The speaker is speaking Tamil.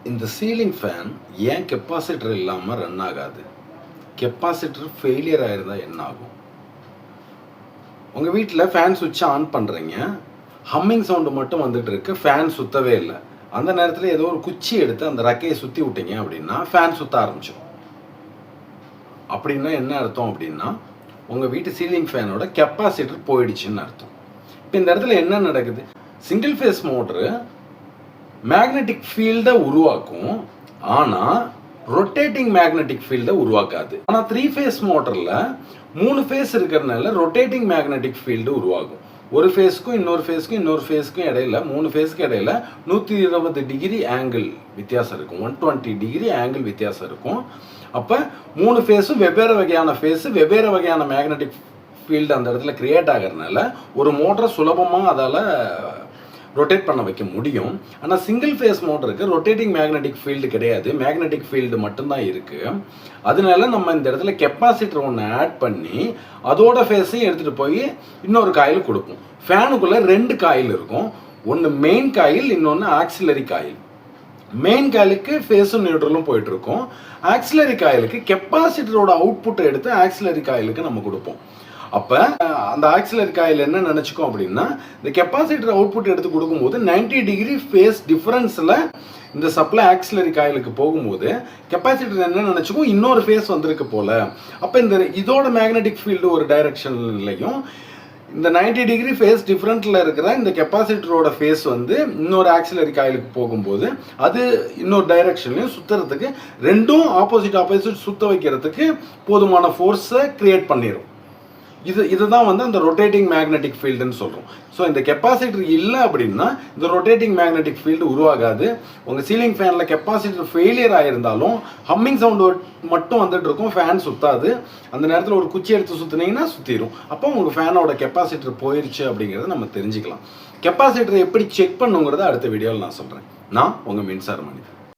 இந்த சீலிங் ஃபேன் ஏன் கெப்பாசிட்டர் இல்லாமல் ரன் ஆகாது? கெப்பாசிட்டர் ஃபெயிலியர் ஆயிருந்தால் என்ன ஆகும்? உங்கள் வீட்டில் ஃபேன் சுவிட்சை ஆன் பண்ணுறீங்க, ஹம்மிங் சவுண்டு மட்டும் வந்துட்டு இருக்கு, ஃபேன் சுற்றவே இல்லை. அந்த நேரத்தில் ஏதோ ஒரு குச்சி எடுத்து அந்த ரக்கையை சுற்றி விட்டீங்க அப்படின்னா ஃபேன் சுற்ற ஆரம்பிச்சிடும். அப்படின்னா என்ன அர்த்தம் அப்படின்னா, உங்கள் வீட்டு சீலிங் ஃபேனோட கெப்பாசிட்டர் போயிடுச்சுன்னு அர்த்தம். இப்போ இந்த இடத்துல என்ன நடக்குது? சிங்கிள் ஃபேஸ் மோட்ரு மேக்னெட்டிக் ஃபீல்டை உருவாக்கும், ஆனால் ரொட்டேட்டிங் மேக்னெட்டிக் ஃபீல்டை உருவாக்காது. ஆனால் 3 ஃபேஸ் மோட்டரில் 3 ஃபேஸ் இருக்கிறதுனால ரொட்டேட்டிங் மேக்னெட்டிக் ஃபீல்டு உருவாகும். ஒரு ஃபேஸ்க்கும் இன்னொரு ஃபேஸ்க்கும் இடையில 3 ஃபேஸ்க்கு இடையில 120 டிகிரி ஆங்கிள் வித்தியாசம் இருக்கும், 120 டிகிரி ஆங்கிள் வித்தியாசம் இருக்கும். அப்போ 3 ஃபேஸும் வெவ்வேறு வகையான மேக்னெட்டிக் ஃபீல்டு அந்த இடத்துல கிரியேட் ஆகிறதுனால ஒரு மோட்டரை சுலபமாக அதால் ரொட்டேட் பண்ண வைக்க முடியும். ஆனால் சிங்கிள் ஃபேஸ் மோட்டருக்கு ரொட்டேட்டிங் மேக்னெட்டிக் ஃபீல்டு கிடையாது, மேக்னெட்டிக் ஃபீல்டு மட்டும்தான் இருக்குது. அதனால நம்ம இந்த இடத்துல கெப்பாசிட்டர் ஒன்று ஆட் பண்ணி அதோட ஃபேஸையும் எடுத்துகிட்டு போய் இன்னொரு காயில் கொடுப்போம். ஃபேனுக்குள்ளே 2 காயில் இருக்கும், ஒன்று மெயின் காயில், இன்னொன்று ஆக்சிலரி காயில். மெயின் காயிலுக்கு ஃபேஸும் நியூட்ரலும் போயிட்டு இருக்கும், ஆக்சிலரி காயிலுக்கு கெப்பாசிட்டரோட அவுட்புட்டை எடுத்து ஆக்சிலரி காயிலுக்கு நம்ம கொடுப்போம். அப்போ அந்த ஆக்சிலரி காயில் என்ன நினச்சிக்கும் அப்படின்னா, இந்த கெப்பாசிட்டர் அவுட்புட் எடுத்து கொடுக்கும்போது 90 டிகிரி ஃபேஸ் டிஃப்ரென்ஸில் இந்த சப்ளை ஆக்சிலரி காயிலுக்கு போகும்போது கெப்பாசிட்டர் என்ன நினச்சிக்கும், இன்னொரு ஃபேஸ் வந்திருக்கு போல். அப்போ இதோட மேக்னெட்டிக் ஃபீல்டு ஒரு டைரக்ஷன்லையும், இந்த 90 டிகிரி ஃபேஸ் டிஃப்ரெண்ட்டில் இருக்கிற இந்த கெப்பாசிட்டரோட ஃபேஸ் இன்னொரு ஆக்சிலரி காயிலுக்கு போகும்போது அது இன்னொரு டைரக்ஷன்லையும் சுற்றுறதுக்கு, ரெண்டும் ஆப்போசிட் சுற்ற வைக்கிறதுக்கு போதுமான ஃபோர்ஸை க்ரியேட் பண்ணிடும். இதுதான் அந்த ரொட்டேட்டிங் மேக்னெட்டிக் ஃபீல்டுன்னு சொல்கிறோம். ஸோ இந்த கெப்பாசிட்டர் இல்லை அப்படின்னா இந்த ரொட்டேட்டிங் மேக்னெட்டிக் ஃபீல்டு உருவாகாது. உங்கள் சீலிங் ஃபேனில் கெப்பாசிட்டர் ஃபெயிலியர் ஆகியிருந்தாலும் ஹம்மிங் சவுண்டு மட்டும் வந்துட்டு இருக்கும், ஃபேன் சுற்றாது. அந்த நேரத்தில் ஒரு குச்சி எடுத்து சுற்றினீங்கன்னா சுற்றிடும். அப்போ உங்கள் ஃபேனோட கெப்பாசிட்டர் போயிடுச்சு அப்படிங்கிறத நம்ம தெரிஞ்சுக்கலாம். கெப்பாசிட்டரை எப்படி செக் பண்ணுங்கிறத அடுத்த வீடியோவில் நான் சொல்கிறேன். நான் உங்கள் மின்சார மனிதன்.